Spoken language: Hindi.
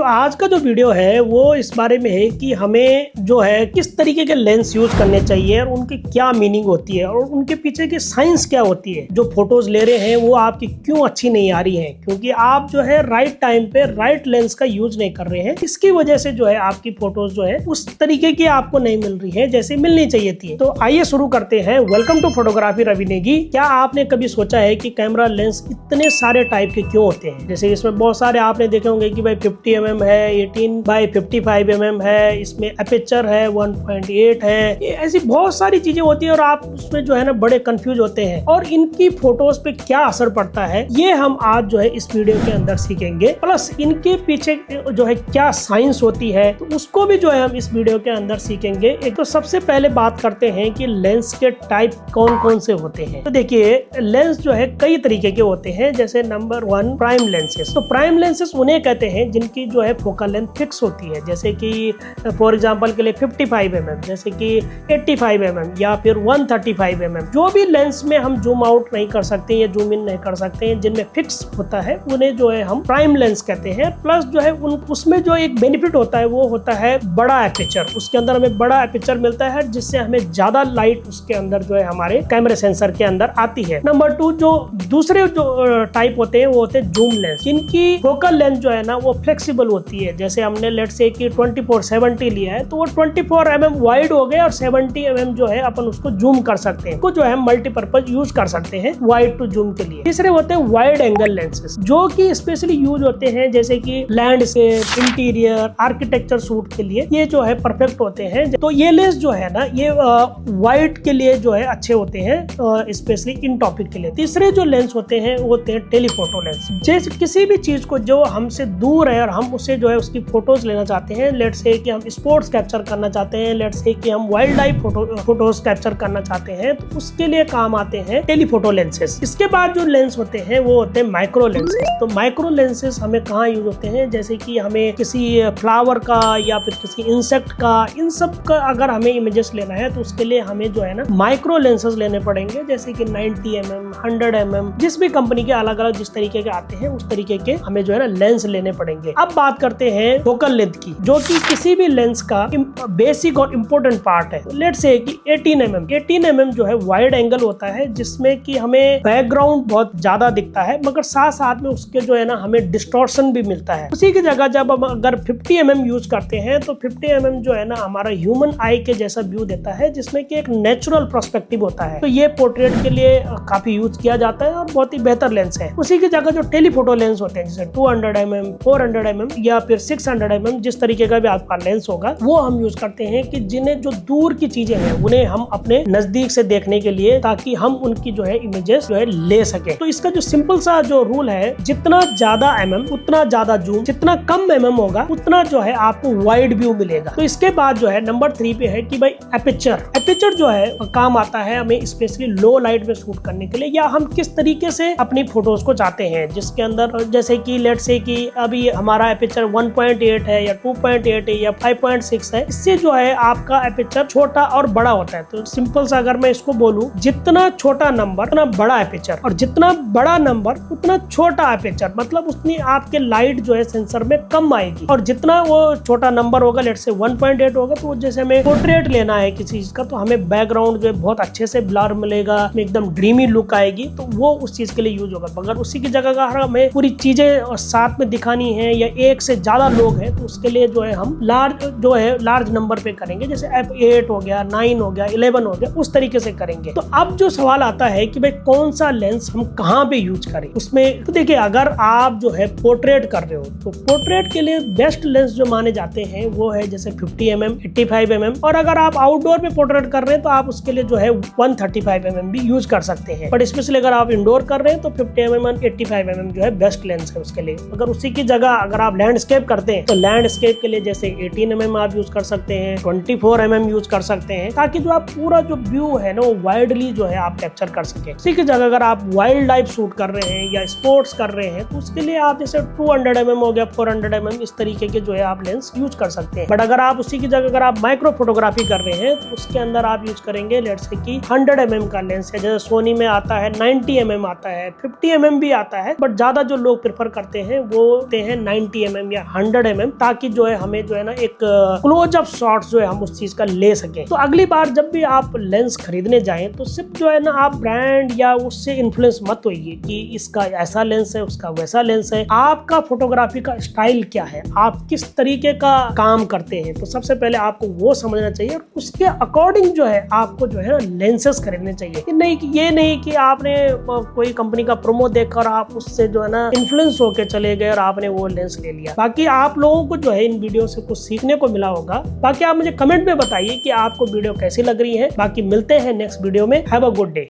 तो आज का जो वीडियो है वो इस बारे में है कि हमें जो है किस तरीके के लेंस यूज करने चाहिए और उनकी क्या मीनिंग होती है और उनके पीछे की साइंस क्या होती है। जो फोटोज ले रहे हैं वो आपकी क्यों अच्छी नहीं आ रही है, क्योंकि आप जो है राइट टाइम पे राइट लेंस का यूज नहीं कर रहे हैं। इसकी वजह से जो है आपकी फोटोज जो है उस तरीके की आपको नहीं मिल रही है जैसे मिलनी चाहिए थी। तो आइए शुरू करते हैं। Welcome to photography Ravi Negi. क्या आपने कभी सोचा है कि कैमरा लेंस इतने सारे टाइप के क्यों होते हैं? जैसे इसमें बहुत सारे आपने देखे होंगे कि भाई 50 mm है, 18 by 55 mm है, इसमें एपेचर है, 1.8 है, ऐसी बहुत सारी चीजें होती है और आप उसमें जो है ना बड़े कंफ्यूज होते हैं और इनकी फोटोज पे क्या असर पड़ता है ये हम आज जो है इस वीडियो के अंदर सीखेंगे। प्लस इनके पीछे जो है क्या साइंस होती है तो उसको भी जो है हम इस वीडियो के अंदर सीखेंगे। एक तो सबसे पहले बात करते हैं कि लेंस के टाइप कौन कौन से होते हैं। तो देखिए लेंस जो है कई तरीके के होते हैं। जैसे नंबर 1 प्राइम लेंसेस। तो प्राइम लेंसेस उन्हें कहते हैं जिनकी जो है फोकल लेंथ फिक्स होती है, जैसे कि फॉर एग्जांपल के लिए 55 mm, जैसे कि 85 mm या फिर 135 mm। जो भी लेंस में हम जूम आउट नहीं कर सकते या जूम इन नहीं कर सकते हैं, जिनमें फिक्स होता है उन्हें जो है हम प्राइम लेंस कहते हैं। प्लस जो है उसमें जो एक बेनिफिट होता है वो होता है बड़ा एपर्चर। उसके अंदर हमें बड़ा एपर्चर मिलता है जिससे हमें ज्यादा लाइट उसके अंदर जो है हमारे कैमरे सेंसर के अंदर आती है। नंबर 2 जो दूसरे जो टाइप होते हैं वो होते हैं जूम लेंस, जिनकी फोकल लेंथ जो है ना वो फ्लेक्सिबल होती है। जैसे हमने लेट्स से कि 24-70 लिया है तो वो 24 mm वाइड हो गए और 70 mm जो है अपन उसको जूम कर सकते हैं, को जो है मल्टीपर्पज यूज कर सकते हैं वाइड टू जूम के लिए। तीसरे होते हैं वाइड एंगल लेंसेस, जो कि स्पेशली यूज होते हैं जैसे कि लैंडस्केप, इंटीरियर, आर्किटेक्चर शूट के लिए ये जो है परफेक्ट होते हैं। तो ये लेंस जो है ना ये वाइड के लिए जो है अच्छे होते हैं, स्पेशली इन टॉपिक के लिए। तीसरे जो लेंस होते हैं वो होते हैं टेलीफोटो लेंस। जैसे किसी भी चीज को जो हमसे दूर है और हम उसे जो है उसकी फोटोज लेना चाहते हैं, लेट्स से कि हम स्पोर्ट्स कैप्चर करना चाहते हैं, लेट्स से कि हम वाइल्ड लाइफ फोटोज कैप्चर करना चाहते हैं, तो उसके लिए काम आते हैं टेलीफोटो लेंसेस। इसके बाद जो लेंस होते हैं वो होते हैं माइक्रो लेंसेस। तो माइक्रो लेंसेस हमें कहाँ यूज होते हैं, जैसे कि हमें किसी फ्लावर का या फिर किसी इंसेक्ट का, इन सब का अगर हमें इमेजेस लेना है तो उसके लिए हमें जो है ना माइक्रो लेंसेस लेने पड़ेंगे, जैसे कि 90 mm, 100 mm, जिस भी कंपनी के अलग अलग जिस तरीके के आते हैं उस तरीके के हमें जो है ना लेंस लेने पड़ेंगे। अब बात करते हैं फोकल लेंथ की, जो कि किसी भी लेंस का बेसिक और इम्पोर्टेंट पार्ट है। लेट्स से कि 18 mm जो है वाइड एंगल होता है, जिसमें कि हमें बैकग्राउंड बहुत ज्यादा दिखता है मगर साथ साथ में उसके जो है ना हमें डिस्टॉर्शन भी मिलता है। उसी की जगह जब हम अगर 50 mm यूज करते हैं तो 50 mm जो है ना हमारा ह्यूमन आई के जैसा व्यू देता है, जिसमें कि एक नेचुरल पर्सपेक्टिव होता है। तो ये पोर्ट्रेट के लिए काफी यूज किया जाता है और बहुत ही बेहतर लेंस है। उसी की जगह जो टेलीफोटो लेंस होते हैं जैसे 200 mm, 400 mm या फिर 600 mm, जिस तरीके का भी आपका लेंस होगा वो हम यूज करते हैं कि जिन्हें जो दूर की चीजें हैं उन्हें हम अपने नजदीक से देखने के लिए, ताकि हम उनकी जो है इमेजेस जो है ले सके। तो इसका जो सिंपल सा जो रूल है, जितना ज्यादा mm उतना ज्यादा जूम, जितना कम mm होगा उतना जो है आपको वाइड व्यू मिलेगा। तो इसके बाद जो है नंबर 3 पे है कि भाई एपर्चर जो है काम आता है हमें स्पेशली लो लाइट में शूट करने के लिए, या हम किस तरीके से अपनी फोटोज को चाहते हैं, जिसके अंदर जैसे कि लेट्स से कि अभी हमारा एपर्चर 1.8 है या 2.8 है या 5.6 है, इससे जो है आपका एपर्चर छोटा और बड़ा होता है। तो सिंपल सा अगर मैं इसको बोलूं, जितना छोटा नंबर उतना बड़ा एपर्चर और जितना बड़ा नंबर उतना छोटा एपर्चर, मतलब उतनी आपके लाइट जो है सेंसर में कम आएगी। और जितना वो छोटा नंबर होगा, लेट्स से 1.8 होगा, तो जैसे हमें पोर्ट्रेट लेना है किसी चीज का तो हमें बैकग्राउंड जो है बहुत अच्छे से ब्लर मिलेगा, एकदम ड्रीमी लुक आएगी, तो वो उस चीज के लिए यूज होगा। मगर उसी की जगह अगर हमें पूरी चीजें साथ में दिखानी है या एक से ज्यादा लोग हैं तो उसके लिए जो है हम लार्ज नंबर पे करेंगे, जैसे F8 हो गया, 9 हो गया, 11 हो गया, उस तरीके से करेंगे। तो अब जो सवाल आता है कि भाई कौन सा लेंस हम कहाँ पे यूज करें उसमें, तो देखिए अगर आप जो है पोर्ट्रेट कर रहे हो तो पोर्ट्रेट के लिए बेस्ट लेंस जो माने जाते हैं वो है जैसे 50 mm, 85 mm, और अगर आप आउटडोर में पोर्ट्रेट कर रहे हैं तो आप उसके लिए जो है 135 mm भी यूज कर सकते हैं। बट स्पेशली अगर आप इंडोर कर रहे हैं तो 50 mm और 85 mm जो है बेस्ट लेंस है उसके लिए। अगर उसी की जगह अगर आप लैंडस्केप करते हैं तो लैंडस्केप के लिए जैसे 18 mm आप यूज कर सकते हैं, 24 mm यूज कर सकते हैं, ताकि जो आप पूरा जो व्यू है ना वो वाइडली जो है आप कैप्चर कर सके। उसी की जगह अगर आप वाइल्ड लाइफ शूट कर रहे हैं या स्पोर्ट्स कर रहे हैं तो उसके लिए आप जैसे 200 mm हो गया, 400 mm, इस तरीके के जो है आप लेंस यूज कर सकते हैं। बट अगर आप उसी की जगह अगर आप माइक्रो फोटोग्राफी कर रहे हैं तो उसके अंदर आप यूज करेंगे लेट्स से कि 100 mm का लेंस है, जैसे सोनी में आता है 90 mm आता है, 50 mm भी आता है, बट ज्यादा जो लोग प्रेफर करते हैं वो होते हैं 90 mm या 100 mm, ताकि जो है हमें जो है ना एक क्लोजअप शॉट्स जो है हम उस चीज का ले सकें। तो अगली बार जब भी आप लेंस खरीदने जाएं तो सिर्फ जो है ना आप ब्रांड या उससे इन्फ्लुएंस मत होइए कि इसका ऐसा लेंस है, उसका वैसा लेंस है। आपका फोटोग्राफी का स्टाइल क्या है, आप किस तरीके का काम करते हैं, तो सबसे पहले आपको वो समझना चाहिए और उसके अकॉर्डिंग जो है आपको जो है लेंसेस खरीदने चाहिए। ये नहीं कि आपने कोई कंपनी का प्रोमो देखकर आप उससे जो है ना इन्फ्लुएंस होके चले गए और आपने वो लेंस ले लिया। बाकी आप लोगों को जो है इन वीडियो से कुछ सीखने को मिला होगा। बाकी आप मुझे कमेंट में बताइए कि आपको वीडियो कैसी लग रही है। बाकी मिलते हैं नेक्स्ट वीडियो में। Have a good day.